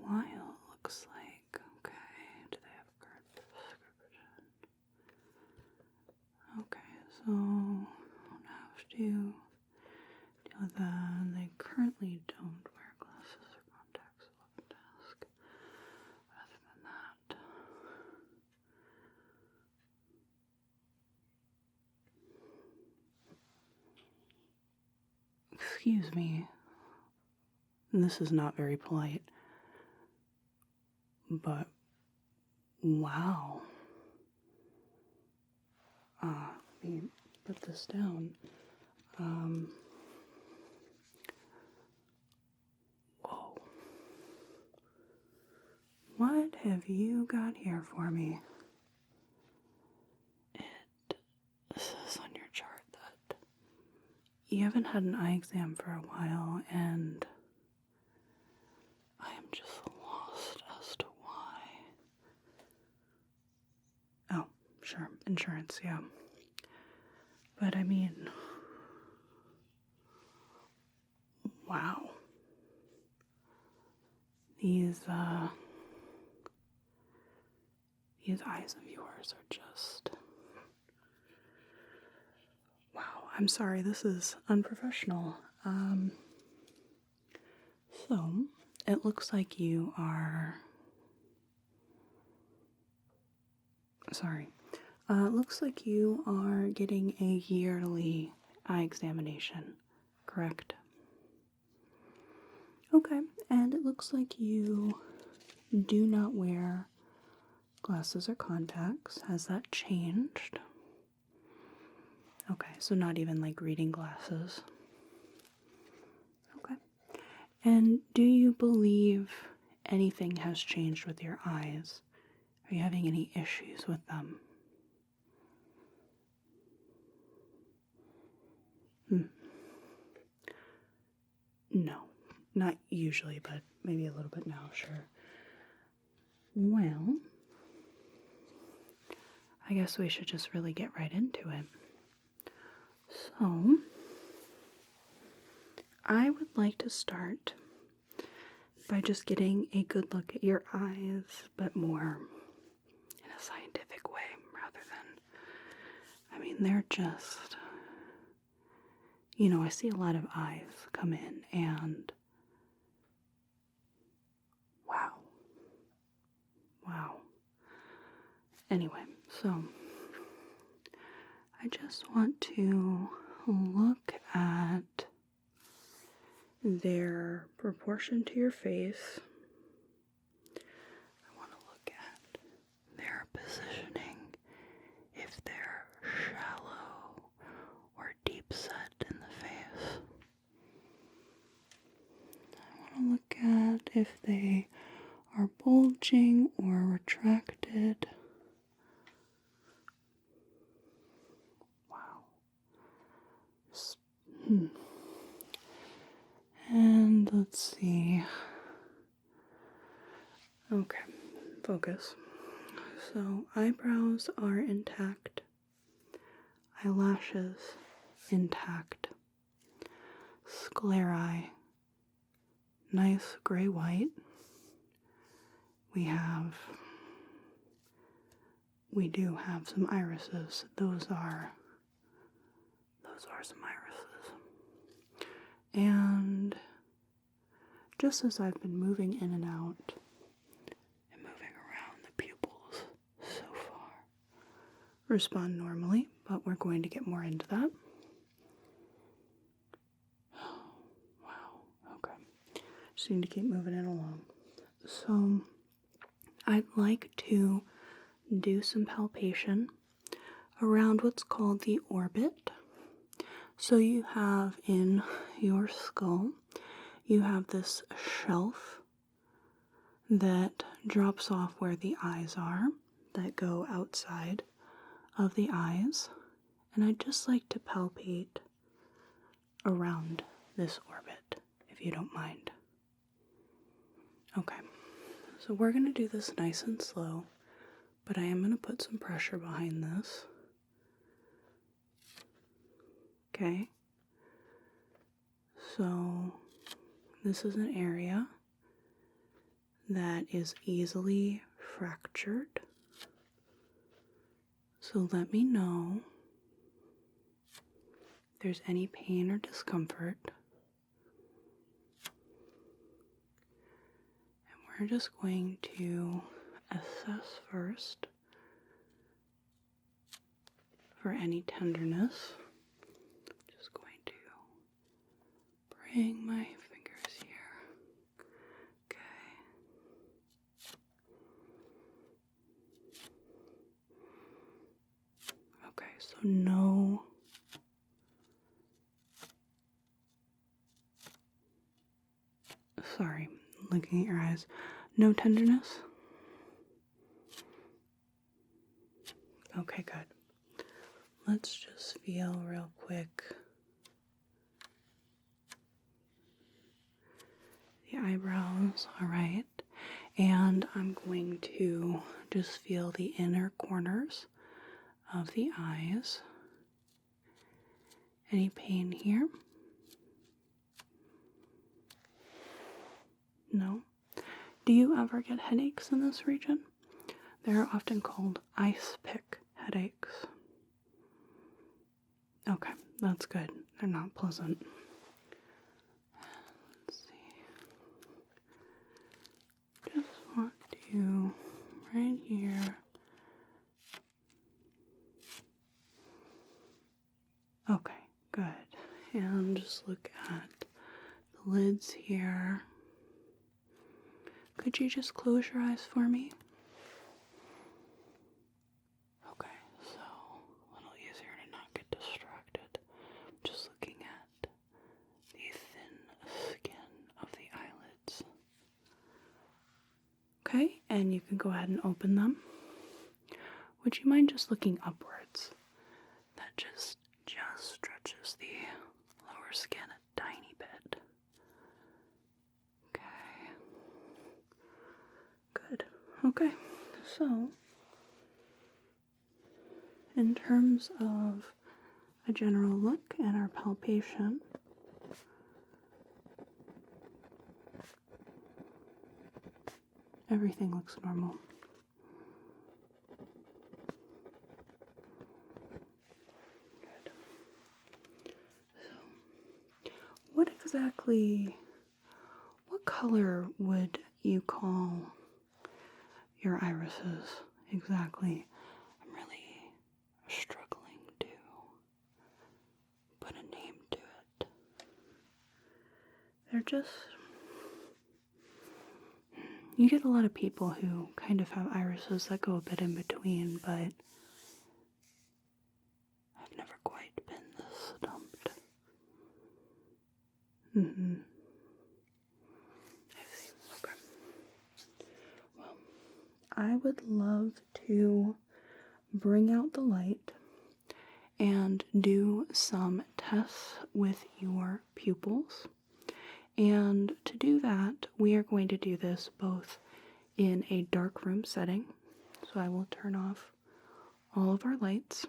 while, looks like. Okay, do they have a current prescription? Okay, so I don't have to deal with that. They currently don't wear glasses or contacts at the desk. But other than that, excuse me, this is not very polite, but wow. Let me put this down. Whoa. What have you got here for me? It says on your chart that you haven't had an eye exam for a while, and I am just lost as to why. Oh, sure, insurance, yeah. But I mean, wow. These eyes of yours are just... Wow, I'm sorry, this is unprofessional. So, it looks like you are... Sorry. It looks like you are getting a yearly eye examination, correct? Okay, and it looks like you do not wear glasses or contacts. Has that changed? Okay, so not even like reading glasses. Okay. And do you believe anything has changed with your eyes? Are you having any issues with them? No, not usually, but maybe a little bit now, sure. Well, I guess we should just really get right into it. So, I would like to start by just getting a good look at your eyes, but more in a scientific way rather than, I mean, they're just, you know, I see a lot of eyes come in and wow. Anyway, so I just want to look at their proportion to your face. I want to look at their positioning, if they're shallow or deep set in the face. I want to look at if they are bulging or retracted. Wow. And let's see. Okay, focus. So eyebrows are intact. Eyelashes intact. Sclerae, nice gray-white. We do have some irises. Those are some irises. And just as I've been moving in and out and moving around the pupils so far, respond normally, but we're going to get more into that. Wow, okay. Just need to keep moving it along. So, I'd like to do some palpation around what's called the orbit. So you have in your skull, you have this shelf that drops off where the eyes are, that go outside of the eyes. And I'd just like to palpate around this orbit, if you don't mind. Okay, so we're going to do this nice and slow, but I am going to put some pressure behind this. Okay, so this is an area that is easily fractured. So let me know if there's any pain or discomfort. And we're just going to assess first for any tenderness. Just going to bring my fingers here. Okay. Okay, so no sorry, looking at your eyes. No tenderness? Okay, good. Let's just feel real quick the eyebrows, alright. And I'm going to just feel the inner corners of the eyes. Any pain here? No? Do you ever get headaches in this region? They're often called ice pick headaches. Okay, that's good. They're not pleasant. Let's see. Just want to, right here. Okay, good. And just look at the lids here. Could you just close your eyes for me? Okay, so a little easier to not get distracted. Just looking at the thin skin of the eyelids. Okay, and you can go ahead and open them. Would you mind just looking upwards? That just stretches the lower skin a tiny bit. Okay. Good. Okay, so in terms of a general look and our palpation, everything looks normal. Good. So, what color would you call your irises exactly? I'm really struggling to put a name to it. They're just, you get a lot of people who kind of have irises that go a bit in between, but I've never quite been this stumped. I see. Okay. Well, I would love to bring out the light and do some tests with your pupils. And to do that, we are going to do this both in a dark room setting. So I will turn off all of our lights.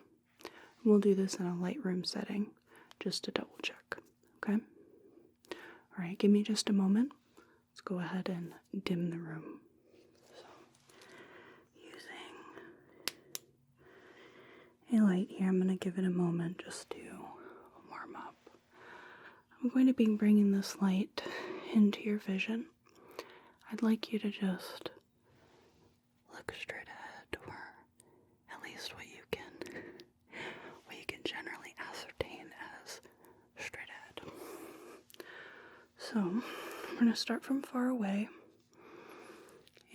We'll do this in a light room setting just to double check. Okay? Alright, give me just a moment. Let's go ahead and dim the room. So, using a light here, I'm going to give it a moment just to warm up. I'm going to be bringing this light into your vision. I'd like you to just look straight ahead, or at least what you can generally ascertain as straight ahead. So, I'm going to start from far away,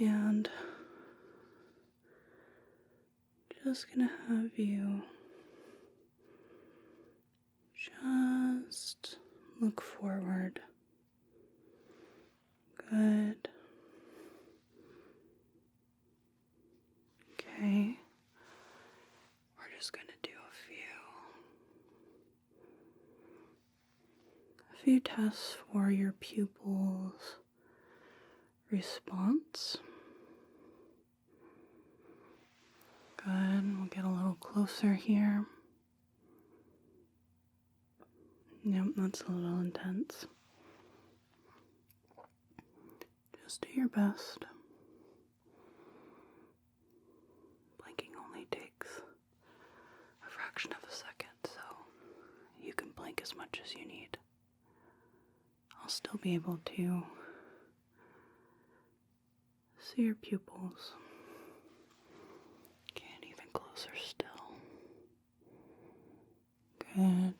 and just going to have you just look forward. Good. Okay. We're just going to do a few tests for your pupils' response. Good. We'll get a little closer here. Yep, that's a little intense. Just do your best. Blinking only takes a fraction of a second, so you can blink as much as you need. I'll still be able to see your pupils. Get even closer still. Good.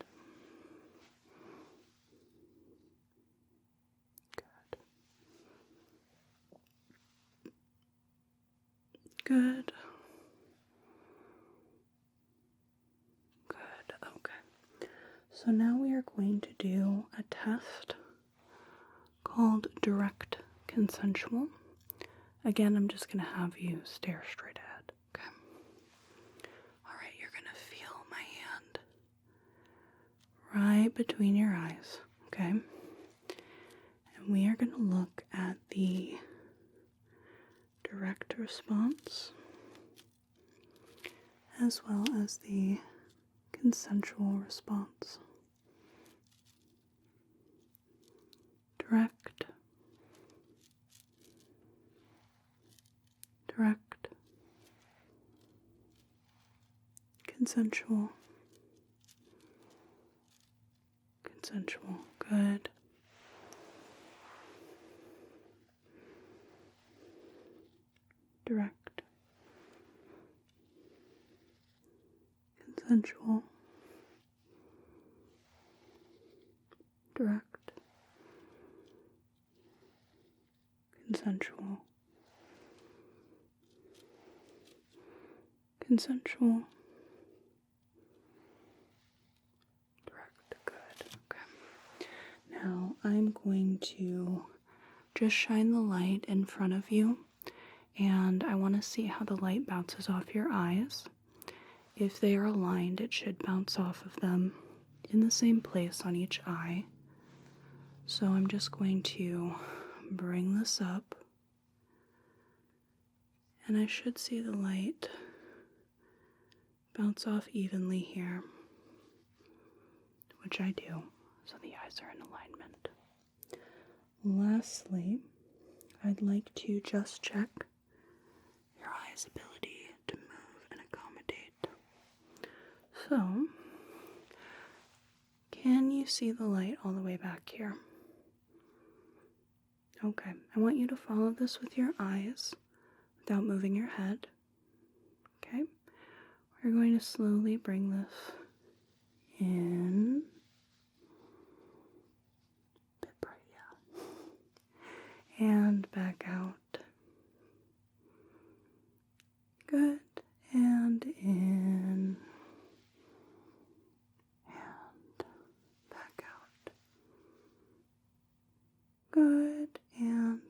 Good. Good. Okay. So now we are going to do a test called direct consensual. Again, I'm just going to have you stare straight ahead. Okay. All right, you're going to feel my hand right between your eyes. Okay. And we are going to look at the direct response as well as the consensual response. Direct, direct, consensual, consensual. Good. Direct, consensual, direct, consensual, consensual, direct. Good. Okay. Now I'm going to just shine the light in front of you, and I want to see how the light bounces off your eyes. If they are aligned, it should bounce off of them in the same place on each eye. So I'm just going to bring this up, and I should see the light bounce off evenly here, which I do, so the eyes are in alignment. Lastly, I'd like to just check your eye's ability to move and accommodate. So, can you see the light all the way back here? Okay, I want you to follow this with your eyes without moving your head. Okay, we're going to slowly bring this in. Bit bright, yeah. And back out. Good, and in. And back out. Good, and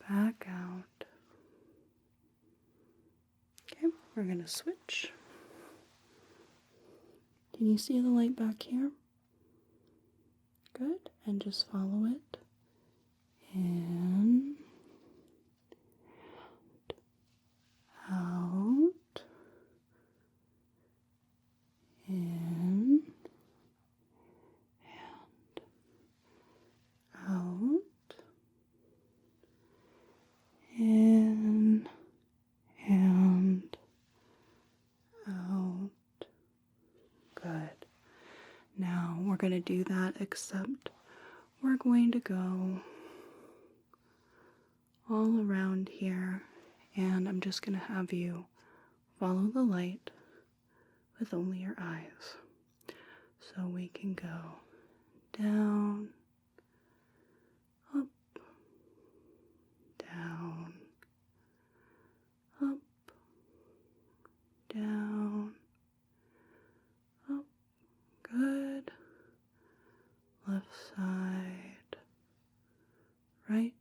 back out. Okay, we're going to switch. Can you see the light back here? Good, and just follow it. In, out, in, and out, in, and out. Good. Now we're going to do that, except we're going to go all around here, and I'm just going to have you follow the light with only your eyes. So we can go down, up, down, up, down, up. Good. Left side, right,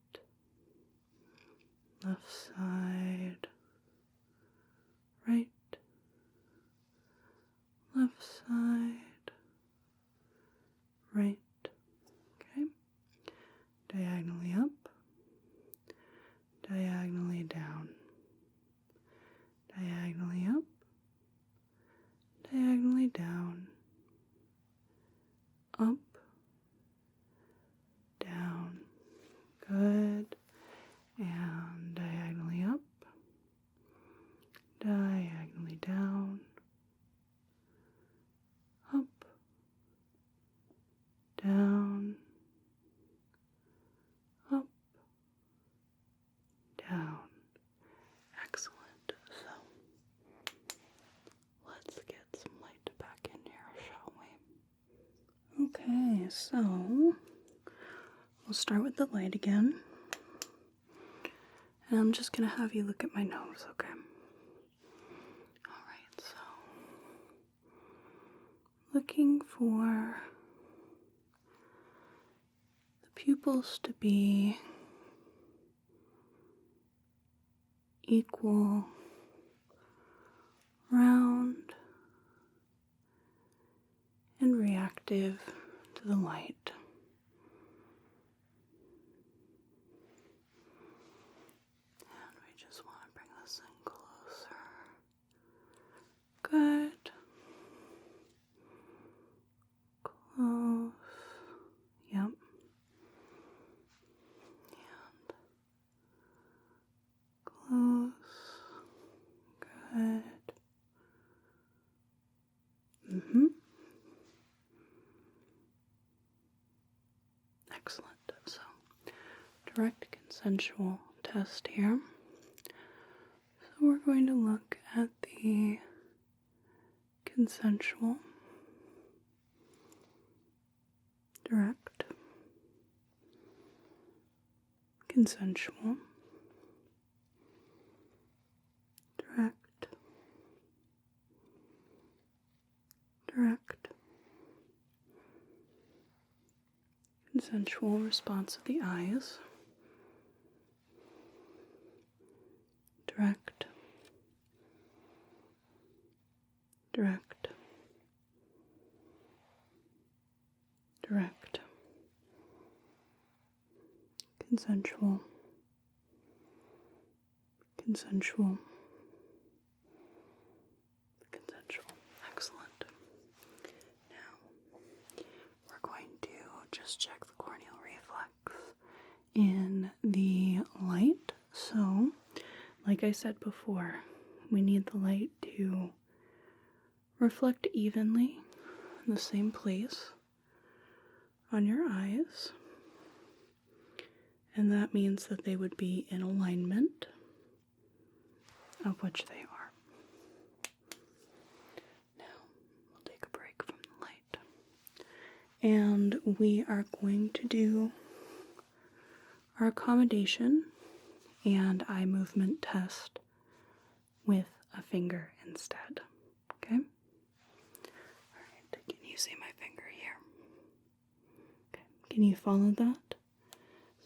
left side, right, left side, right. Okay. Diagonally up, diagonally down, diagonally up, diagonally down, up, Okay, so we'll start with the light again. And I'm just going to have you look at my nose, okay? Alright, so looking for the pupils to be equal, round, and reactive to the light. And we just want to bring this in closer. Good. Close. Yep. And close. Good. Excellent. So, direct consensual test here. So we're going to look at the consensual, direct, consensual, direct, direct, consensual response of the eyes, direct, direct, direct, consensual, consensual, consensual. Excellent. Now, we're going to just check the corneal reflex in the light. So, like I said before, we need the light to reflect evenly in the same place on your eyes, and that means that they would be in alignment, of which they are. Now, we'll take a break from the light, and we are going to do our accommodation and eye movement test with a finger instead. Okay? Alright, can you see my finger here? Okay, can you follow that?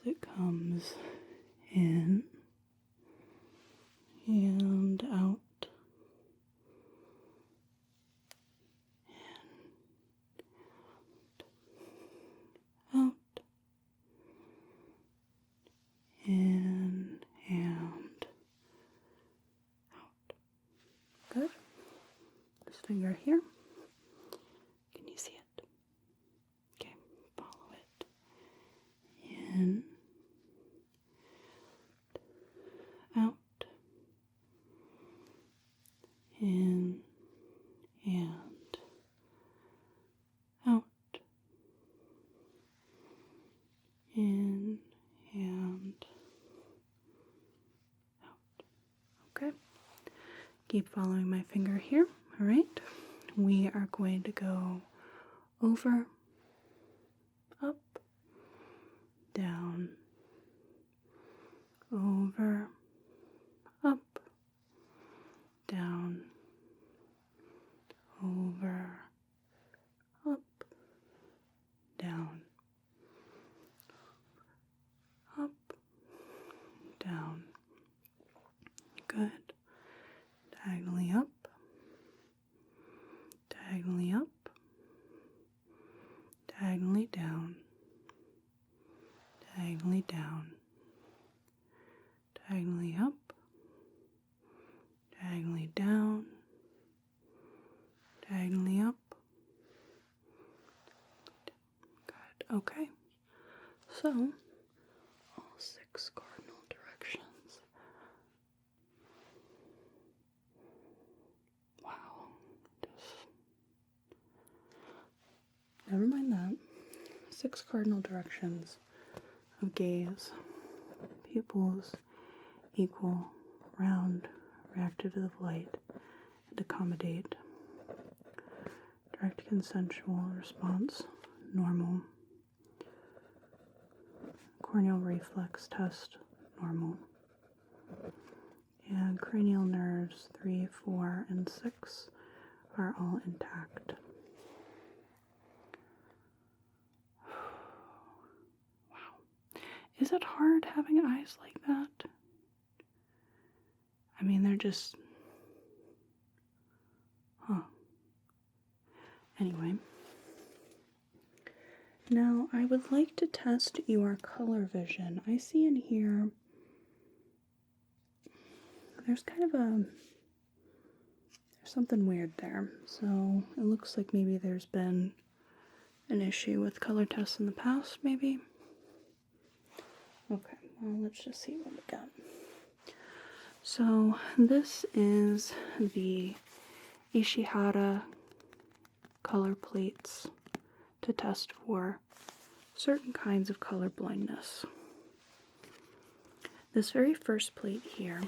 So it comes in and out, out, in and out. Good. This finger here. Can you see it? Okay, follow it. In, out, in and out, in and out. Okay. Keep following my finger here. All right. We are going to go over, up, down, over, up, down, over, up, down, up, down. Good. Diagonally up, diagonally up, diagonally down, diagonally down, diagonally up, diagonally down, diagonally up. Good. Okay. So, all 6 cardinal directions. Wow. Never mind that. 6 cardinal directions of gaze. Pupils equal, round, reactive to the light, and accommodate. Direct consensual response, normal. Corneal reflex test, normal. And cranial nerves 3, 4, and 6 are all intact. Wow. Is it hard having eyes like that? I mean, they're just... Huh. Anyway. Now, I would like to test your color vision. I see in here... There's kind of there's something weird there. So it looks like maybe there's been an issue with color tests in the past, maybe. Okay, well, let's just see what we got. So this is the Ishihara color plates to test for certain kinds of color blindness. This very first plate here,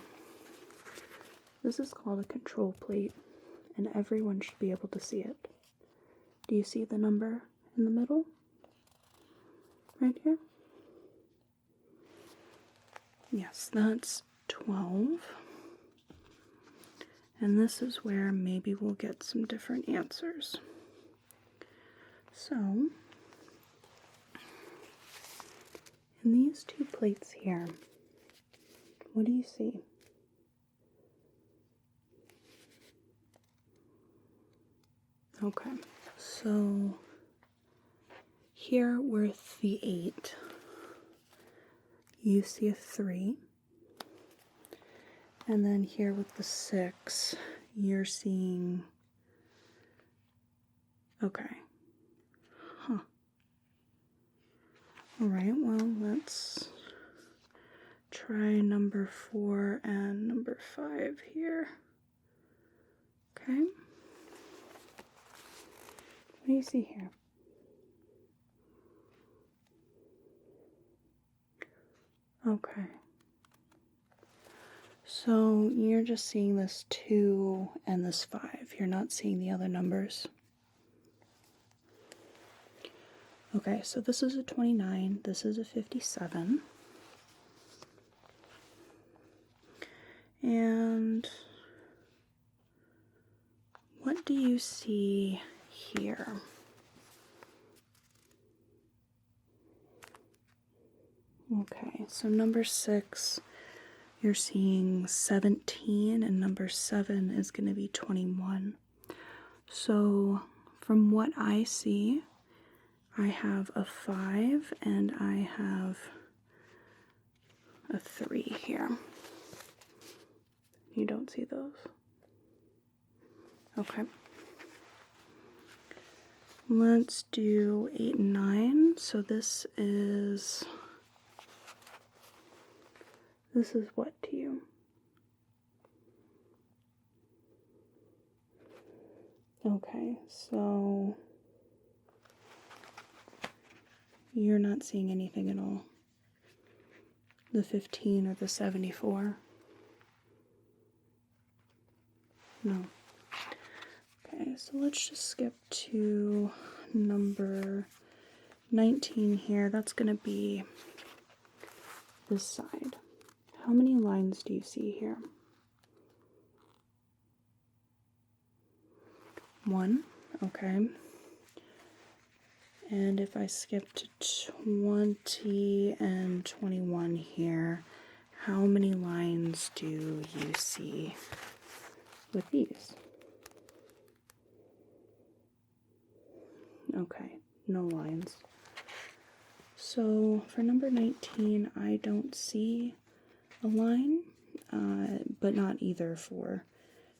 this is called a control plate, and everyone should be able to see it. Do you see the number in the middle? Right here? Yes, that's 12. And this is where maybe we'll get some different answers. So, in these two plates here, what do you see? Okay, so here with the 8, you see a 3. And then here with the 6, you're seeing... Okay. Huh. Alright, well, let's try number 4 and number 5 here. Okay. What do you see here? Okay. So you're just seeing this 2 and this 5. You're not seeing the other numbers. Okay, so this is a 29. This is a 57. And what do you see here? Okay, so number 6, you're seeing 17, and number 7 is going to be 21. So from what I see, I have a 5 and I have a 3 here. You don't see those? Okay. Let's do 8 and 9. So this is what to you? Okay, so you're not seeing anything at all. The 15 or the 74? No. Okay, so let's just skip to number 19 here. That's going to be this side. How many lines do you see here? 1, okay. And if I skip to 20 and 21 here, how many lines do you see with these? Okay, no lines. So for number 19, I don't see a line, but not either for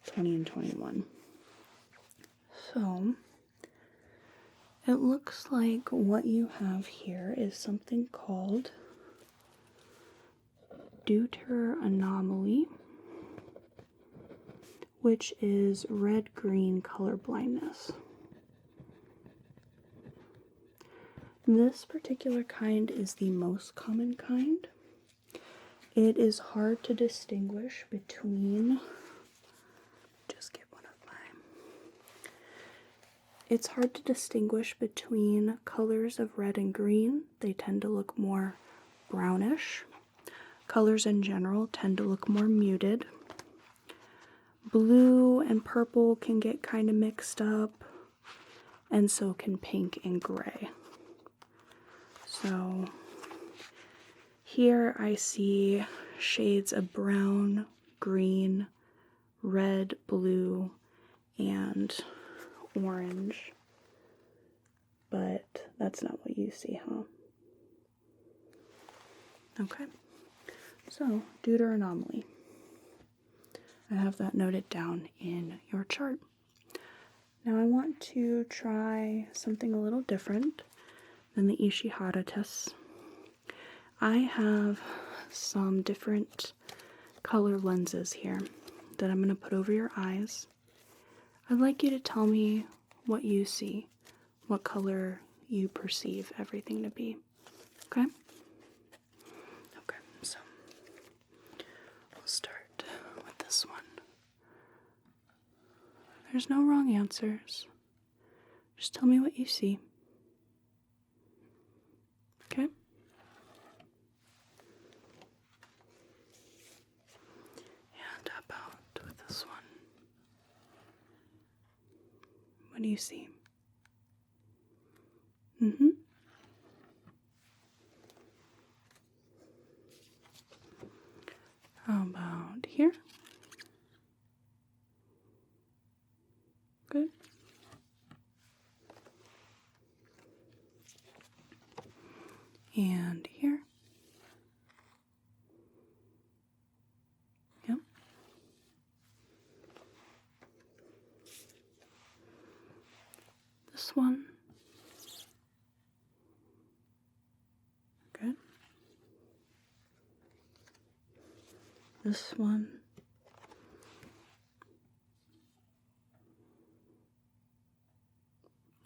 20 and 21. So it looks like what you have here is something called deuter anomaly, which is red-green color blindness. This particular kind is the most common kind. It is hard to distinguish between, it's hard to distinguish between colors of red and green. They tend to look more brownish. Colors in general tend to look more muted. Blue and purple can get kind of mixed up, and so can pink and gray. So here I see shades of brown, green, red, blue, and orange. But that's not what you see, huh? Okay. So, deuter anomaly. I have that noted down in your chart. Now I want to try something a little different than the Ishihara tests. I have some different color lenses here that I'm going to put over your eyes. I'd like you to tell me what you see, what color you perceive everything to be. Okay? Okay, so we'll start with this one. There's no wrong answers. Just tell me what you see. Okay? And how about with this one? What do you see? Mm-hmm. How about here? Good. And here. Yep. This one. Good. This one.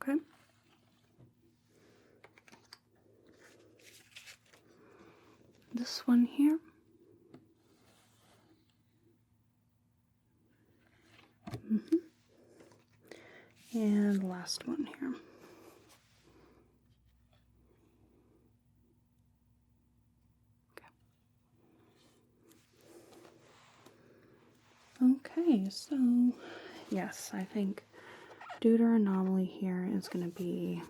Okay. This one here. Mm-hmm. And the last one here. Okay, so yes, I think deuter anomaly here is going to be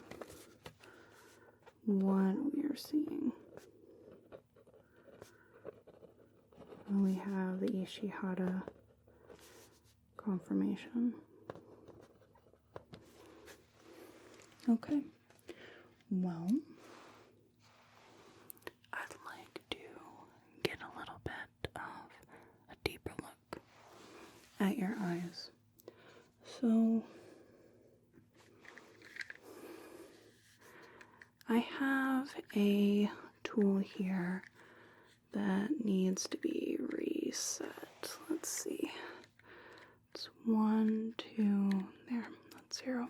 what we are seeing. We have the Ishihara confirmation. Okay, well, I'd like to get a little bit of a deeper look at your eyes. So, I have a tool here that needs to be reset. Let's see. It's 1, 2, there, that's 0.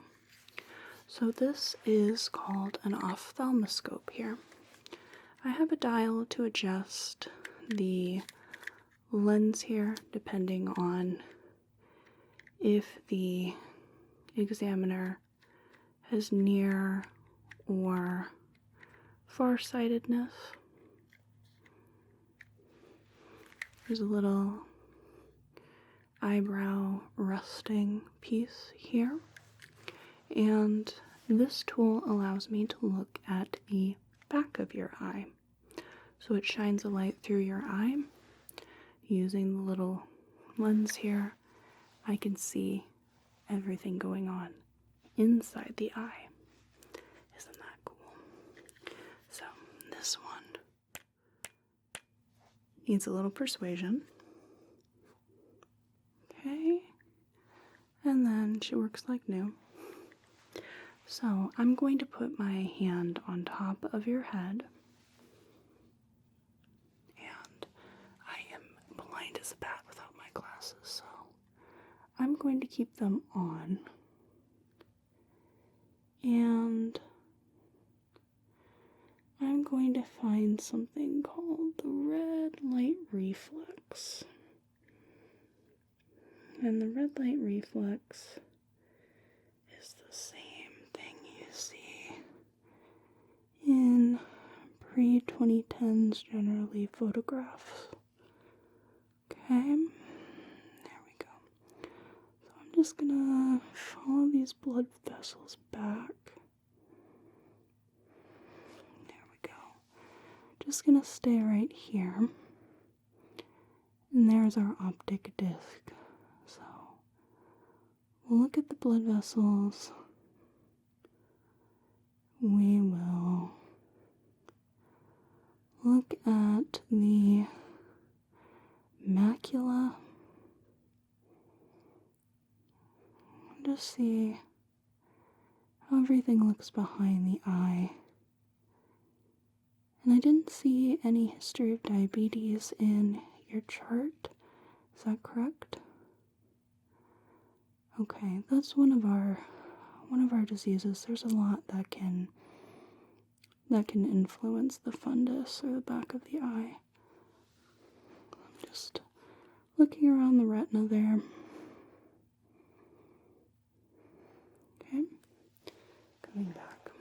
So this is called an ophthalmoscope here. I have a dial to adjust the lens here depending on if the examiner has near or farsightedness. There's a little eyebrow resting piece here, and this tool allows me to look at the back of your eye. So it shines a light through your eye. Using the little lens here, I can see everything going on inside the eye. Isn't that cool? So this one needs a little persuasion. Okay, and then she works like new. So I'm going to put my hand on top of your head, and I am blind as a bat without my glasses, so I'm going to keep them on, and I'm going to find something called the red light reflex. And the red light reflex is the same in pre-2010s generally photographs. Okay, there we go. So I'm just gonna follow these blood vessels back. There we go. Just gonna stay right here. And there's our optic disc. So we'll look at the blood vessels. We will look at the macula. Just see how everything looks behind the eye. And I didn't see any history of diabetes in your chart. Is that correct? Okay, that's one of our diseases. There's a lot that can influence the fundus or the back of the eye. I'm just looking around the retina there. Okay, coming back.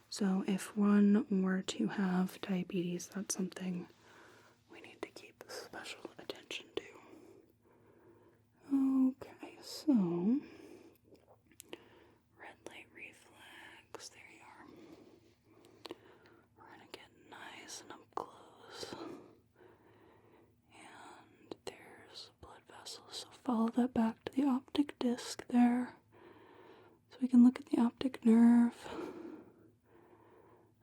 So if one were to have diabetes, that's something we need to keep special attention to. Okay, so red light reflex, there you are. We're gonna get nice and up close. And there's a blood vessel, so follow that back to the optic disc there. So we can look at the optic nerve,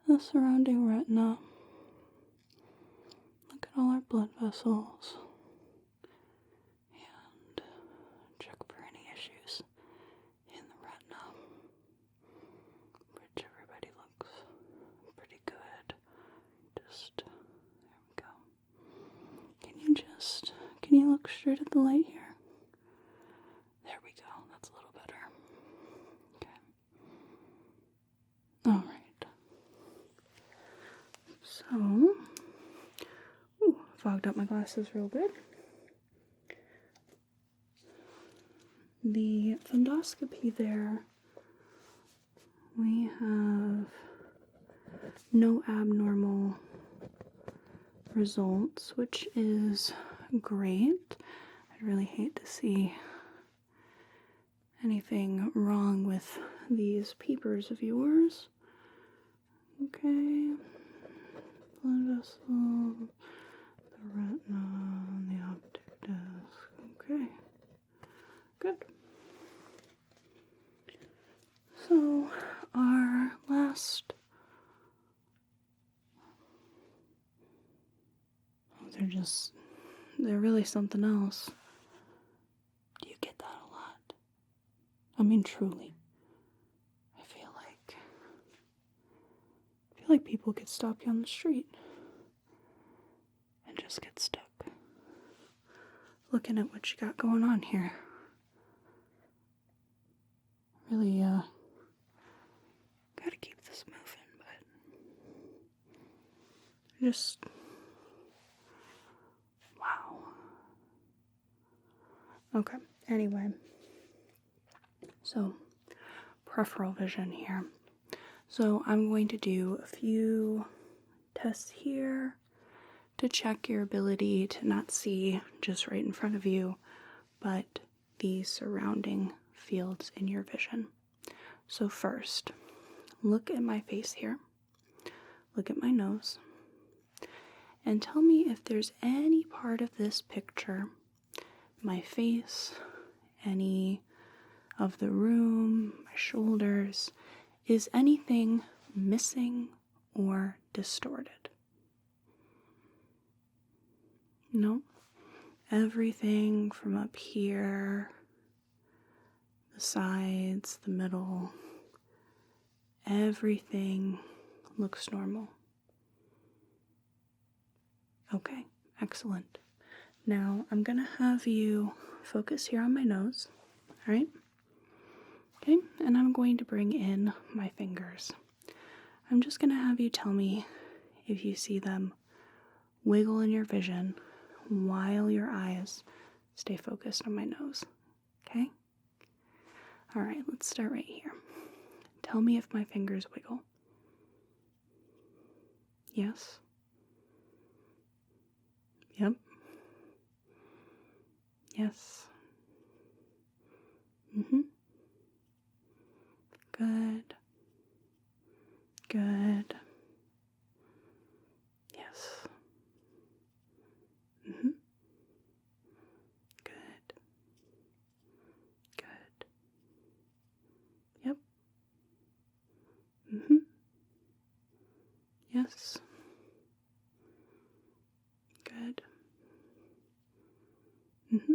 the surrounding retina. Look at all our blood vessels. And check for any issues in the retina, which everybody looks pretty good. Just, there we go. Can you look straight at the light here? There we go, that's a little better. Okay. Alright. So, fogged up my glasses real good. The fundoscopy there, we have no abnormal results, which is great. I'd really hate to see anything wrong with these peepers of yours. Okay, blood vessel, the retina, the optic disc. Okay, good. So our last, they're really something else. Do you get that a lot? I mean, truly. I feel like people could stop you on the street and just get stuck looking at what you got going on here. Really, gotta keep this moving, but just, wow. Okay, anyway, so peripheral vision here. So I'm going to do a few tests here to check your ability to not see just right in front of you, but the surrounding fields in your vision. So first, look at my face here. Look at my nose. And tell me if there's any part of this picture, my face, any of the room, my shoulders, is anything missing or distorted? No. Everything from up here, the sides, the middle, everything looks normal. Okay, excellent. Now I'm going to have you focus here on my nose, all right? Okay, and I'm going to bring in my fingers. I'm just going to have you tell me if you see them wiggle in your vision while your eyes stay focused on my nose, okay? All right, let's start right here. Tell me if my fingers wiggle. Yes. Yep. Yes. Mm-hmm. Good. Good. Yes. Mm-hmm. Good. Good. Yep. Mm-hmm. Yes. Good. Mm-hmm.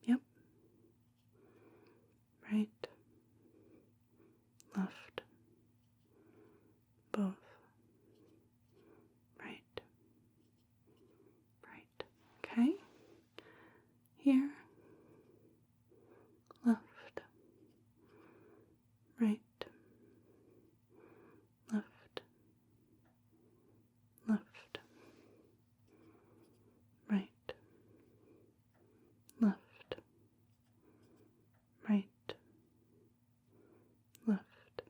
Yep. Right. Left. Both. Right. Right. Okay. Here. Left. Right. Left. Left. Right. Left. Right. Left.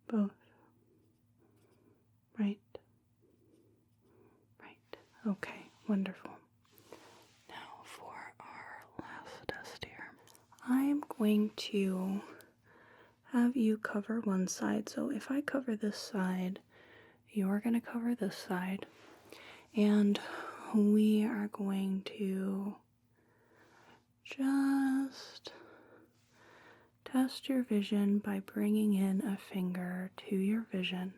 Both. Right. Right. Okay, wonderful. Now for our last test here. I'm going to have you cover one side. So if I cover this side, you're going to cover this side. And we are going to just test your vision by bringing in a finger to your vision.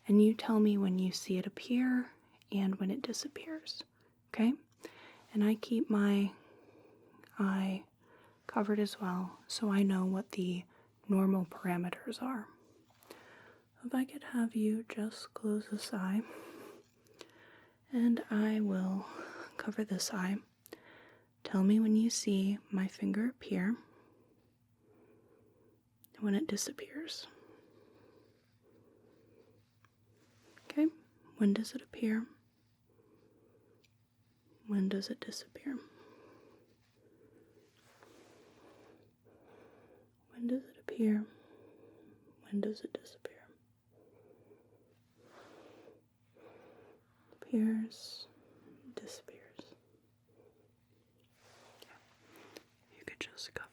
And you tell me when you see it appear and when it disappears. Okay? And I keep my eye covered as well, so I know what the normal parameters are. If I could have you just close this eye, and I will cover this eye. Tell me when you see my finger appear and when it disappears. Okay? When does it appear? When does it disappear? When does it appear? When does it disappear? Appears, disappears. You could just cover.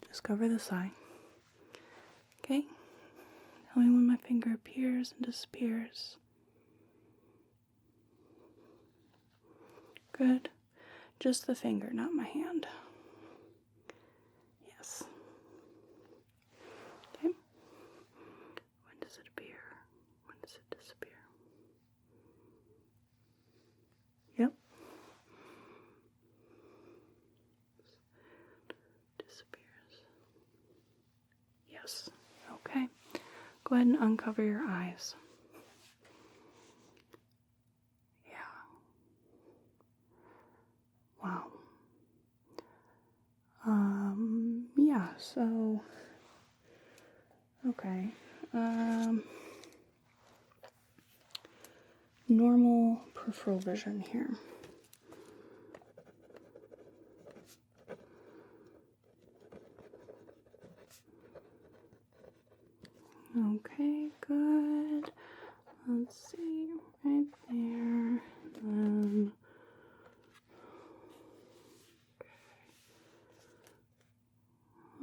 Just cover this eye. Okay? Tell me when my finger appears and disappears. Good. Just the finger, not my hand. Yes. Okay. When does it appear? When does it disappear? Yep. Disappears. Yes. Okay. Go ahead and uncover your eyes. Yeah. Wow. Yeah, so okay. Normal peripheral vision here. Okay, good. Let's see, right there.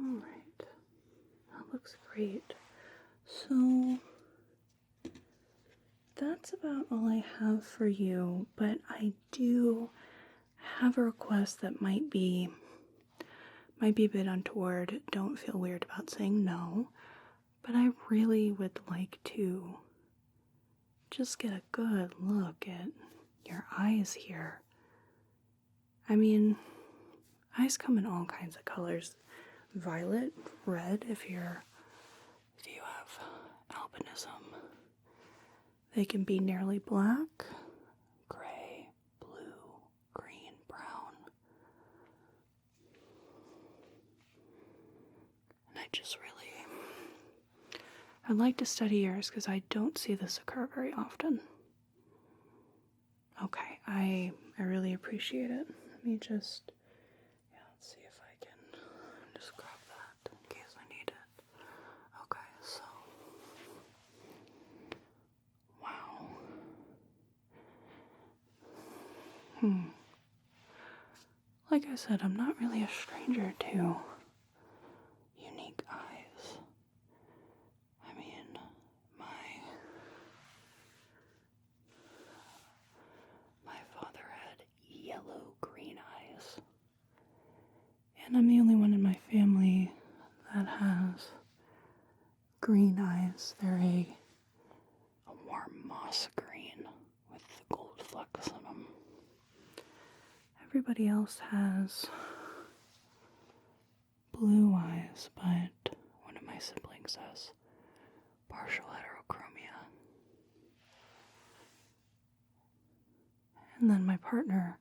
All right, that looks great. So that's about all I have for you, but I do have a request that might be a bit untoward. Don't feel weird about saying no, but I really would like to just get a good look at your eyes here. I mean, eyes come in all kinds of colors. Violet, red if you have albinism. They can be nearly black, gray, blue, green, brown. And I'd like to study yours because I don't see this occur very often. Okay, I really appreciate it. Let me just, let's see if I can just grab that. Like I said, I'm not really a stranger to unique eyes. I mean, my father had yellow-green eyes. And I'm the only one in my family that has green eyes. They're a warm moss green with gold flecks in them. Everybody else has blue eyes, but one of my siblings has partial heterochromia. And then my partner,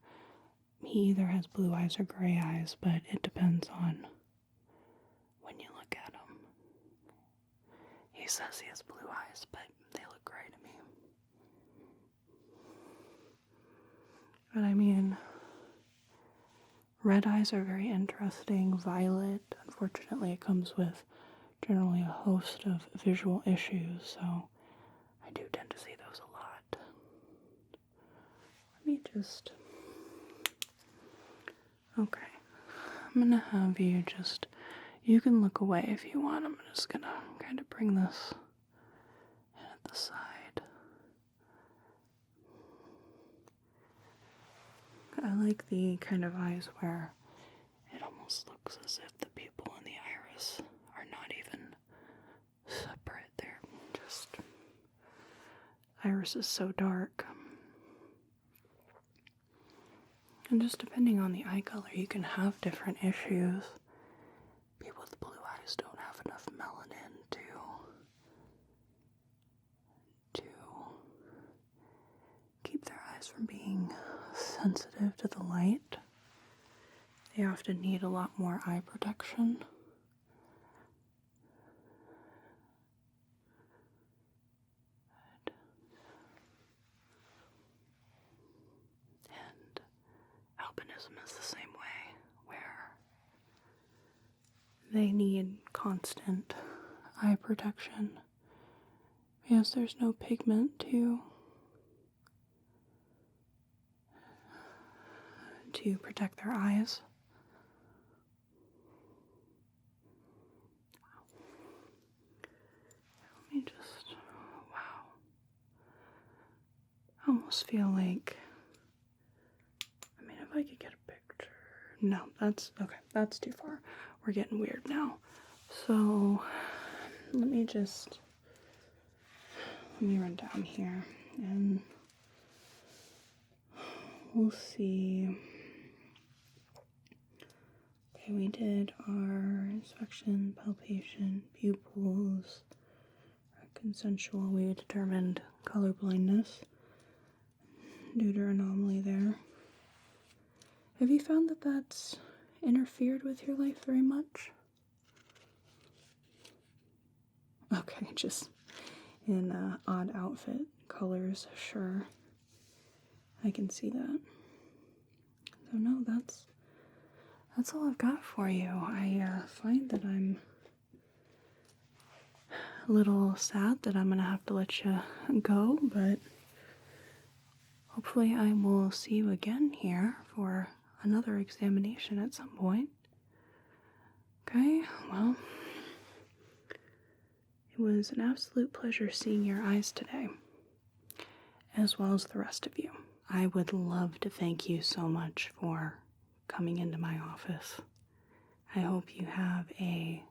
he either has blue eyes or gray eyes, but it depends on when you look at him. He says he has blue eyes, but they look gray to me. But I mean, red eyes are very interesting. Violet, unfortunately, it comes with generally a host of visual issues, so I do tend to see those a lot. Let me just... Okay. I'm gonna have you just... You can look away if you want. I'm just gonna kind of bring this in at the side. I like the kind of eyes where it almost looks as if the pupil and the iris are not even separate. They're just... Iris is so dark. And just depending on the eye color, you can have different issues. People with blue eyes don't have enough melanin to keep their eyes from being sensitive to the light. They often need a lot more eye protection. And albinism is the same way, where they need constant eye protection because there's no pigment to protect their eyes. Let me just, wow. I almost feel like, I mean, if I could get a picture. No, that's, okay, that's too far. We're getting weird now. So, let me run down here and we'll see. Okay, we did our inspection, palpation, pupils, our consensual. We determined color blindness due to anomaly there. Have you found that that's interfered with your life very much? Okay, just in odd outfit colors, sure. I can see that. So no, that's all I've got for you. I find that I'm a little sad that I'm gonna have to let you go, but hopefully I will see you again here for another examination at some point. Okay, well, it was an absolute pleasure seeing your eyes today, as well as the rest of you. I would love to thank you so much for coming into my office. I hope you have a